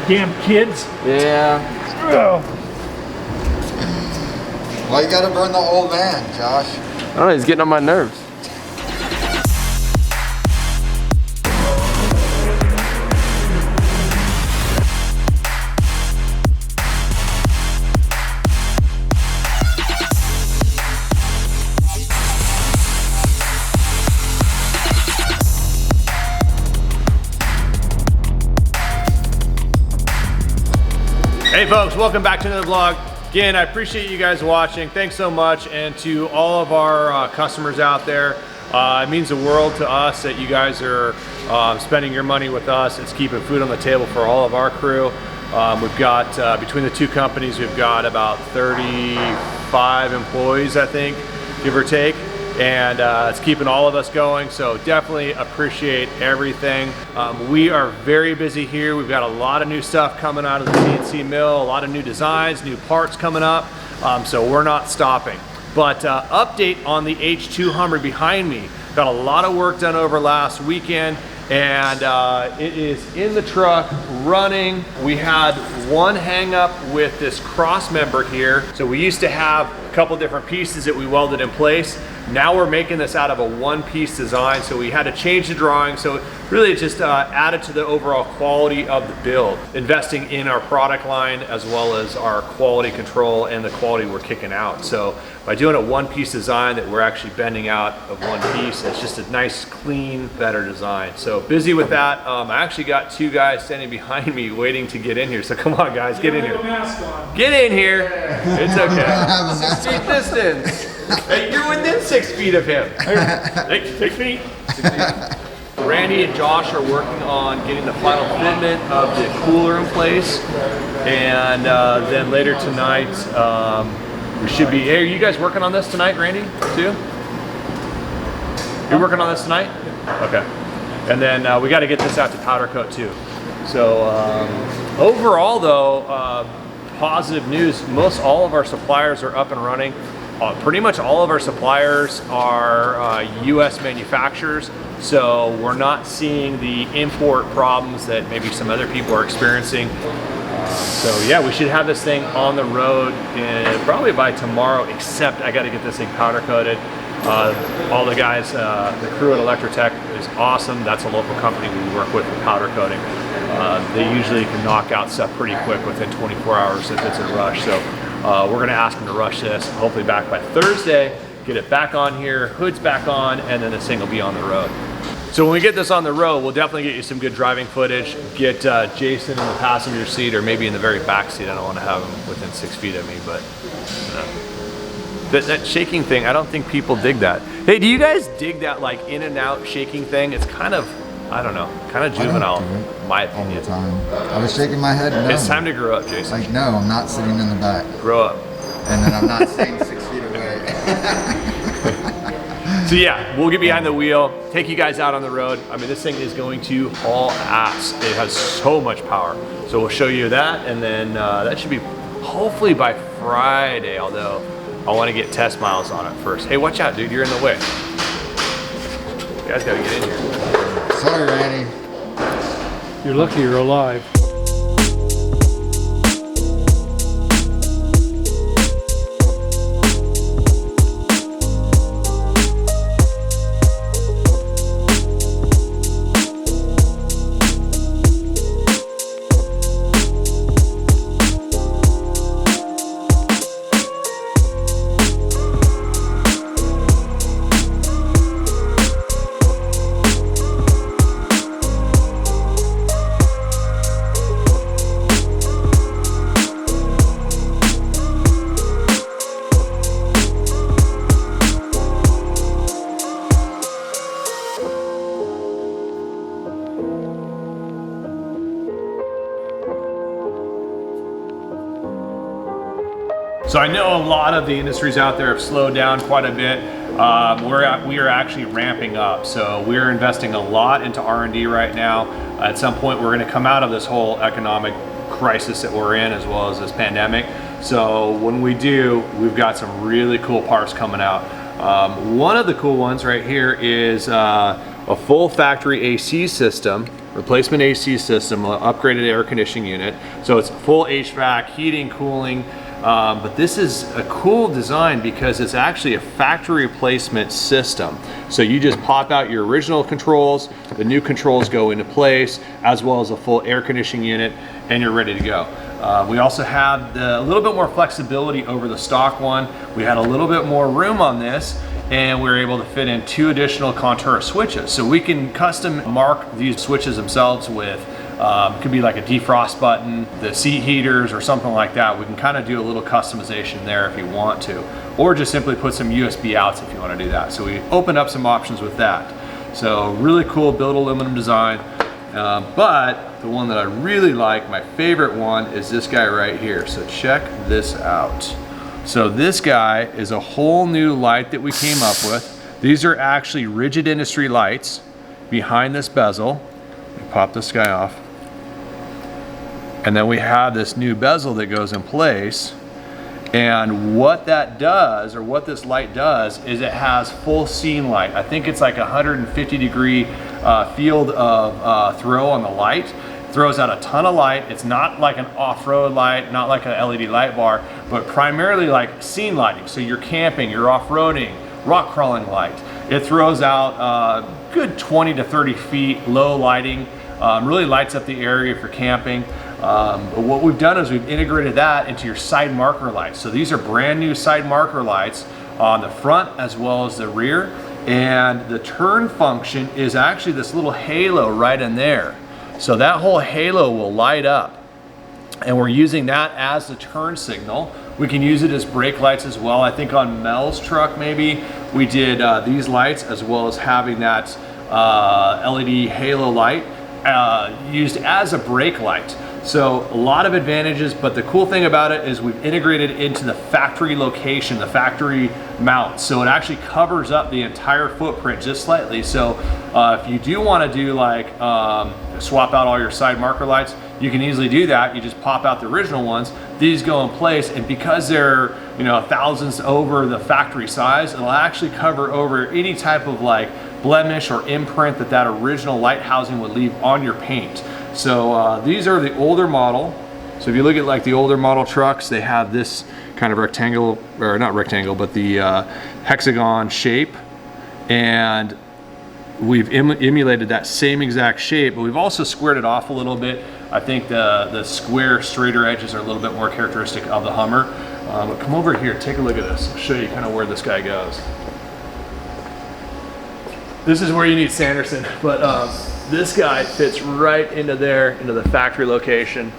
damn kids. Yeah. Oh. Why you gotta burn the old man, Josh? I don't know, he's getting on my nerves. Hey folks, welcome back to another vlog. Again, I appreciate you guys watching. Thanks so much. And to all of our customers out there, it means the world to us that you guys are spending your money with us. It's keeping food on the table for all of our crew. We've got, between the two companies, we've got about 35 employees, I think, give or take. And it's keeping all of us going, so definitely appreciate everything. We are very busy here. We've got a lot of new stuff coming out of the CNC mill, a lot of new designs, new parts coming up, so we're not stopping. But update on the H2 Hummer behind me. Got a lot of work done over last weekend, and it is in the truck running. We had one hang up with this cross member here. So we used to have a couple different pieces that we welded in place. Now we're making this out of a one-piece design, so we had to change the drawing. So really it just added to the overall quality of the build. Investing in our product line as well as our quality control and the quality we're kicking out. So by doing a one-piece design that we're actually bending out of one piece, it's just a nice, clean, better design. So busy with that. I actually got two guys standing behind me waiting to get in here. So come on guys, get in here. Get in here. It's okay. 6 feet distance. Hey, you're within 6 feet of him. Hey, 6 feet. 6 feet. Randy and Josh are working on getting the final fitment of the cooler in place, and then later tonight we should be. Hey, are you guys working on this tonight, Randy? Too? You're working on this tonight? Okay. And then we got to get this out to powder coat too. So overall, though, positive news. Most all of our suppliers are up and running. Pretty much all of our suppliers are US manufacturers, so we're not seeing the import problems that maybe some other people are experiencing. So yeah, we should have this thing on the road probably by tomorrow, except I got to get this thing powder coated. All the guys, the crew at Electrotech is awesome. That's a local company we work with powder coating. They usually can knock out stuff pretty quick within 24 hours if it's a rush. So we're gonna ask them to rush this, hopefully back by Thursday, get it back on here, hood's back on, and then this thing will be on the road. So when we get this on the road, we'll definitely get you some good driving footage, get Jason in the passenger seat or maybe in the very back seat. I don't wanna have him within 6 feet of me, but that shaking thing, I don't think people dig that. Hey, do you guys dig that like in and out shaking thing? It's kind of, I don't know, kind of juvenile, in my opinion. All the time. I was shaking my head, no. It's time to grow up, Jason. Like, no, I'm not sitting in the back. Grow up. And then I'm not staying 6 feet away. So yeah, we'll get behind the wheel, take you guys out on the road. I mean, this thing is going to haul ass. It has so much power. So we'll show you that, and then that should be hopefully by Friday, although I want to get test miles on it first. Hey, watch out, dude, you're in the way. You guys gotta get in here. Sorry, Randy. You're lucky you're alive. So I know a lot of the industries out there have slowed down quite a bit. We are actually ramping up. So we're investing a lot into R&D right now. At some point, we're gonna come out of this whole economic crisis that we're in, as well as this pandemic. So when we do, we've got some really cool parts coming out. One of the cool ones right here is a full factory AC system, replacement AC system, upgraded air conditioning unit. So it's full HVAC, heating, cooling. But this is a cool design because it's actually a factory replacement system. So you just pop out your original controls, the new controls go into place, as well as a full air conditioning unit, and you're ready to go. We also have a little bit more flexibility over the stock one. We had a little bit more room on this, and we were able to fit in 2 additional Contura switches. So we can custom mark these switches themselves with, it could be like a defrost button, the seat heaters, or something like that. We can kind of do a little customization there if you want to, or just simply put some USB outs if you want to do that. So we opened up some options with that. So really cool built aluminum design. But the one that I really like, my favorite one, is this guy right here. So check this out. So this guy is a whole new light that we came up with. These are actually Rigid Industry lights behind this bezel. We pop this guy off. And then we have this new bezel that goes in place. And what that does, or what this light does, is it has full scene light. I think it's like 150-degree field of throw on the light. It throws out a ton of light. It's not like an off-road light, not like an LED light bar, but primarily like scene lighting. So you're camping, you're off-roading, rock crawling light. It throws out good 20 to 30 feet, low lighting, really lights up the area for camping. But what we've done is we've integrated that into your side marker lights. So these are brand new side marker lights on the front as well as the rear. And the turn function is actually this little halo right in there. So that whole halo will light up. And we're using that as the turn signal. We can use it as brake lights as well. I think on Mel's truck maybe we did these lights, as well as having that LED halo light used as a brake light. So a lot of advantages, but the cool thing about it is we've integrated into the factory location, the factory mount. So it actually covers up the entire footprint just slightly. So if you do want to do like swap out all your side marker lights, you can easily do that. You just pop out the original ones. These go in place, and because they're thousands over the factory size, it'll actually cover over any type of like blemish or imprint that original light housing would leave on your paint. So these are the older model. So if you look at like the older model trucks, they have this kind of rectangle, or not rectangle, but the hexagon shape. And we've emulated that same exact shape, but we've also squared it off a little bit. I think the square, straighter edges are a little bit more characteristic of the Hummer. But come over here, take a look at this. I'll show you kind of where this guy goes. This is where you need Sanderson, but this guy fits right into there, into the factory location.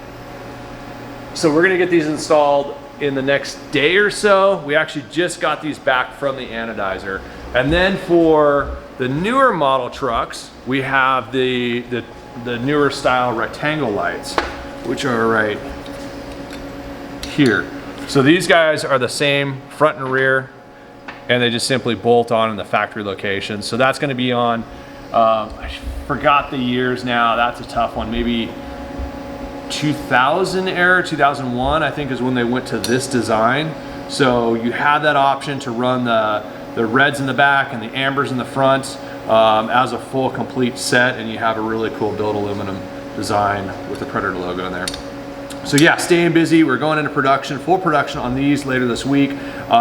So we're gonna get these installed in the next day or so. We actually just got these back from the anodizer. And then for the newer model trucks, we have the newer style rectangle lights, which are right here. So these guys are the same front and rear, and they just simply bolt on in the factory location. So that's gonna be on, I forgot the years now, that's a tough one, maybe 2000 era, 2001, I think is when they went to this design. So you have that option to run the reds in the back and the ambers in the front as a full complete set, and you have a really cool built aluminum design with the Predator logo in there. So yeah, staying busy. We're going into production, full production on these later this week.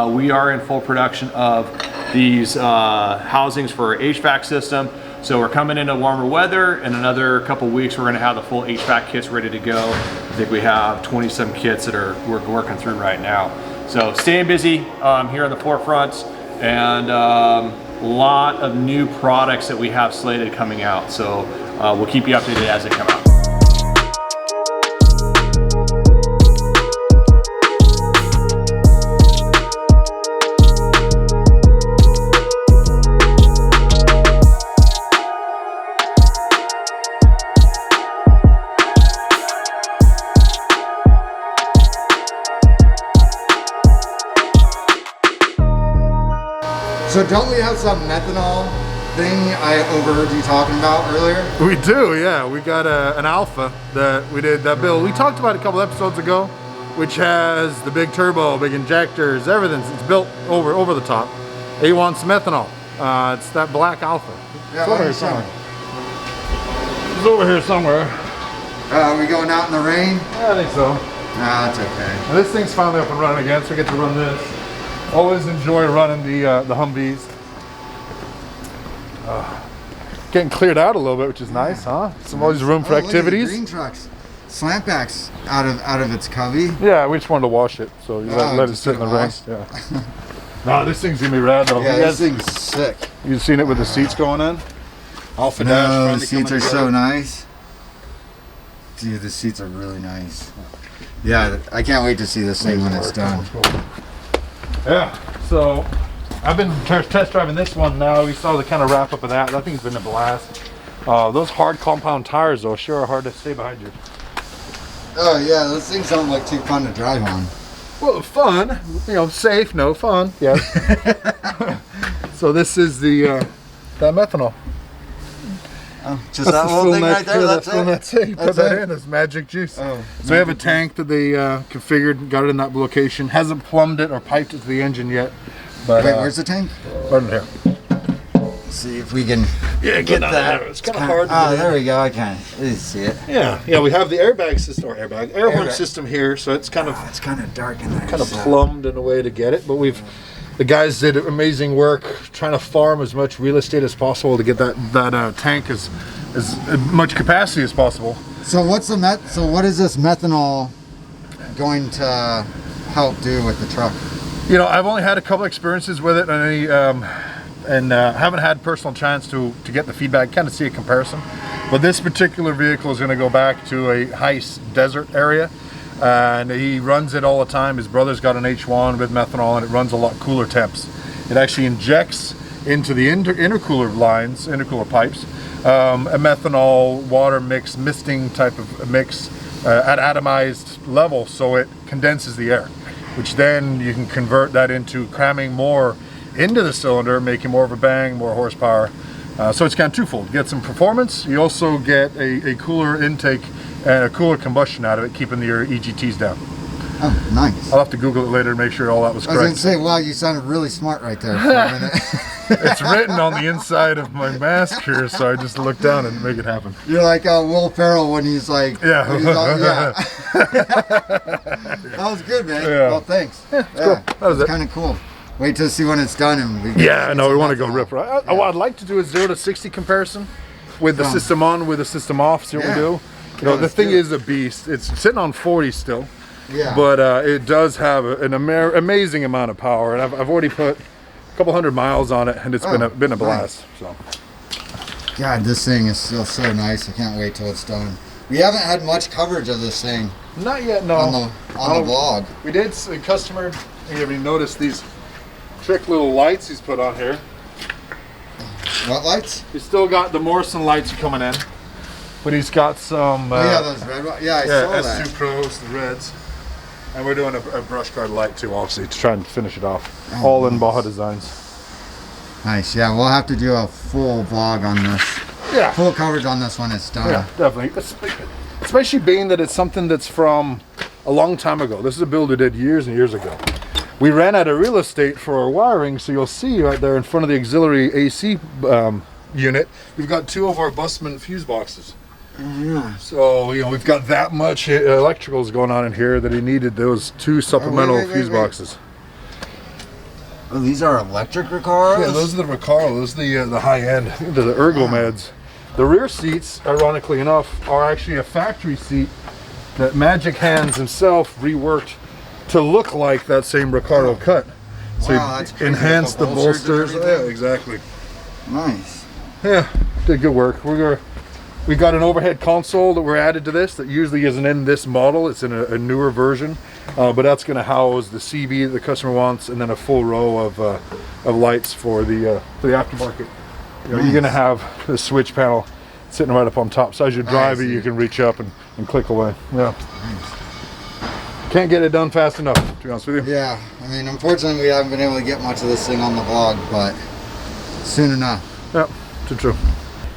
We are in full production of these housings for our HVAC system. So we're coming into warmer weather. In another couple weeks, we're gonna have the full HVAC kits ready to go. I think we have 20-some kits that we're working through right now. So staying busy here on the forefront, and a lot of new products that we have slated coming out. So we'll keep you updated as they come out. So don't we have some methanol thing I overheard you talking about earlier? We do, yeah. We got an Alpha that we did that build. We talked about a couple episodes ago, which has the big turbo, big injectors, everything. It's built over the top. He wants methanol. It's that black Alpha. Yeah, It's over why here don't you show somewhere. me? It's over here somewhere. Are we going out in the rain? Yeah, I think so. Nah, it's okay. And this thing's finally up and running again, so we get to run this. Always enjoy running the Humvees. Getting cleared out a little bit, which is nice, huh? Some always room for Oh, look at the activities. green trucks. Slantbacks out of its cubby. Yeah, we just wanted to wash it, so you let it just sit in get the it rain. Yeah. No, this thing's gonna be rad though. Yeah, You this guys- thing's sick. You've seen it with the seats going in? Alpha Dash No, finally the seats coming are so together. nice. Dude, the seats are really nice. Yeah, I can't wait to see this thing when it's done. Yeah, so I've been test driving this one now. We saw the kind of wrap up of that. That thing's been a blast. Those hard compound tires though sure are hard to stay behind you. Oh yeah, those things don't look too fun to drive on. Well, fun, you know, safe, no fun. Yes. So this is the that methanol. Oh, just that little thing right there. That's it. That's it. You put That's that it? in. It's magic juice. Oh, So we have a tank that they configured, got it in that location. Hasn't plumbed it or piped it to the engine yet. But Wait, where's the tank? right in here. Let's see if we can Yeah, get that. It's kind of hard. Oh, there we go. I can see it. Yeah. We have the airbag system, or air horn Airbag. system here, so it's kind of Oh, it's kind of dark in there. so- plumbed in a way to get it. But the guys did amazing work trying to farm as much real estate as possible to get that tank as much capacity as possible. So what's the So what is this methanol going to help do with the truck? You know, I've only had a couple experiences with it, and haven't had personal chance to get the feedback, kind of see a comparison. But this particular vehicle is going to go back to a high desert area, and he runs it all the time. His brother's got an H1 with methanol, and it runs a lot cooler temps. It actually injects into the intercooler pipes, a methanol water mix, misting type of mix at atomized level, so it condenses the air, which then you can convert that into cramming more into the cylinder, making more of a bang, more horsepower. So it's kind of twofold. Get some performance, you also get a cooler intake and a cooler combustion out of it, keeping your EGTs down. Oh, nice. I'll have to Google it later to make sure all that was I was going correct. to say, wow, you sounded really smart right there for a minute. It's written on the inside of my mask here, so I just look down and make it happen. You're like Will Ferrell when he's like, Yeah. when he's all, yeah. That was good, man. Yeah. Well, thanks. Yeah, cool. That was it. kind of cool. Wait to see when it's done, and we. Yeah, no, we want to go methanol. rip right. What I'd like to do is 0 to 60 comparison with the system on, with the system off. See what we Yeah. do. You know, the let's thing do it. is a beast. It's sitting on 40 still, Yeah. but it does have an amazing amount of power, and I've already put a couple hundred miles on it, and it's been a nice. blast. So God, this thing is still so nice. I can't wait till it's done. We haven't had much coverage of this thing not yet, no. on the vlog. We did. A customer, have you noticed these trick little lights he's put on here? What lights? He's still got the Morrison lights coming in, but he's got some. Oh yeah, those red ones. Yeah, I saw S2 that. Pros, the reds. And we're doing a brush guard light too, obviously, to try and finish it off. All in Baja Designs. Nice. Yeah, we'll have to do a full vlog on this. Yeah. Full coverage on this when it's done. Yeah, definitely. Especially being that it's something that's from a long time ago. This is a build we did years and years ago. We ran out of real estate for our wiring, so you'll see right there in front of the auxiliary AC unit, we've got 2 of our Busman fuse boxes. Yeah. So, you know, we've got that much electricals going on in here that he needed those 2 supplemental wait, fuse wait. boxes. Oh, these are electric Recaros? Yeah, those are the Recaro. Those are the high end. They're the Ergomeds. The rear seats, ironically enough, are actually a factory seat that Magic Hands himself reworked to look like that same Recaro cut. So Wow, he that's crazy. enhanced the With the bolsters bolsters. and Yeah, everything. exactly. Nice. Yeah, did good work. We got an overhead console that we're added to this that usually isn't in this model. It's in a newer version, but that's going to house the CB that the customer wants, and then a full row of lights for the aftermarket. You know, You're going to have the switch panel sitting right up on top. So as you drive it, see. you can reach up and click away. Yeah. Can't get it done fast enough, to be honest with you. Yeah, I mean, unfortunately, we haven't been able to get much of this thing on the vlog, but soon enough. Yeah, too true.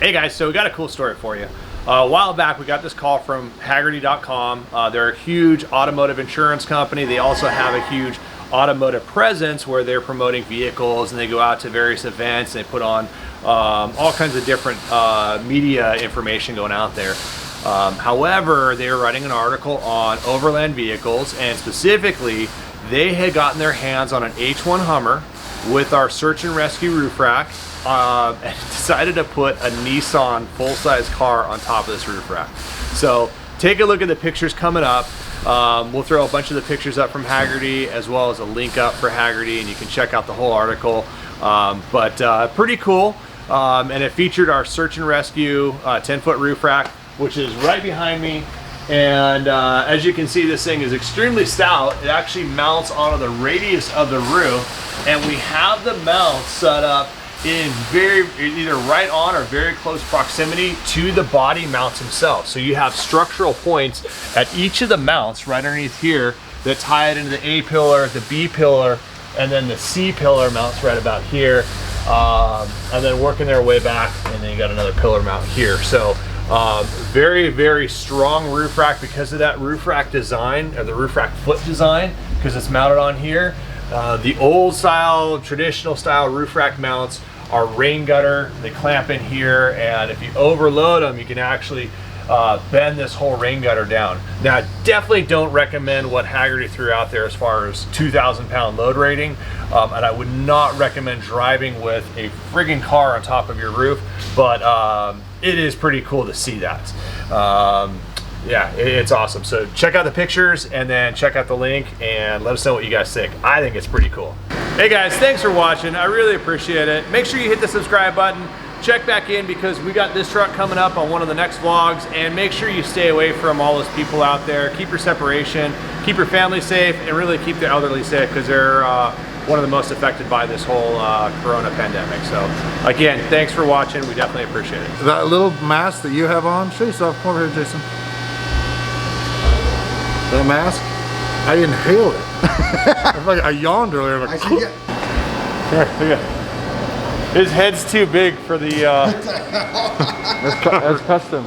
Hey guys, so we got a cool story for you. A while back, we got this call from Hagerty.com. They're a huge automotive insurance company. They also have a huge automotive presence where they're promoting vehicles, and they go out to various events. They put on all kinds of different media information going out there. However, they were writing an article on overland vehicles, and specifically, they had gotten their hands on an H1 Hummer with our search and rescue roof rack, and decided to put a Nissan full-size car on top of this roof rack. So take a look at the pictures coming up. We'll throw a bunch of the pictures up from Hagerty, as well as a link up for Hagerty, and you can check out the whole article. But pretty cool. And it featured our search and rescue 10-foot roof rack, which is right behind me. And as you can see, this thing is extremely stout. It actually mounts onto the radius of the roof, and we have the mount set up in either right on or very close proximity to the body mounts themselves. So you have structural points at each of the mounts right underneath here that tie it into the A pillar, the B pillar, and then the C pillar mounts right about here, and then working their way back, and then you got another pillar mount here. So very, very strong roof rack because of that roof rack design, or the roof rack foot design, because it's mounted on here. The old style, traditional style roof rack mounts are rain gutter. They clamp in here, and if you overload them, you can actually bend this whole rain gutter down. Now, I definitely don't recommend what Hagerty threw out there as far as 2,000 pound load rating, and I would not recommend driving with a friggin' car on top of your roof, but it is pretty cool to see that. Yeah, it's awesome. So check out the pictures and then check out the link and let us know what you guys think. I think it's pretty cool. Hey guys, thanks for watching. I really appreciate it. Make sure you hit the subscribe button. Check back in because we got this truck coming up on one of the next vlogs, and make sure you stay away from all those people out there. Keep your separation, keep your family safe, and really keep the elderly safe because they're one of the most affected by this whole corona pandemic. So again, thanks for watching. We definitely appreciate it. That little mask that you have on, show yourself. Come over here, Jason. That mask, I inhaled it. I yawned earlier. I should get. Here, look at. His head's too big for the. That's custom.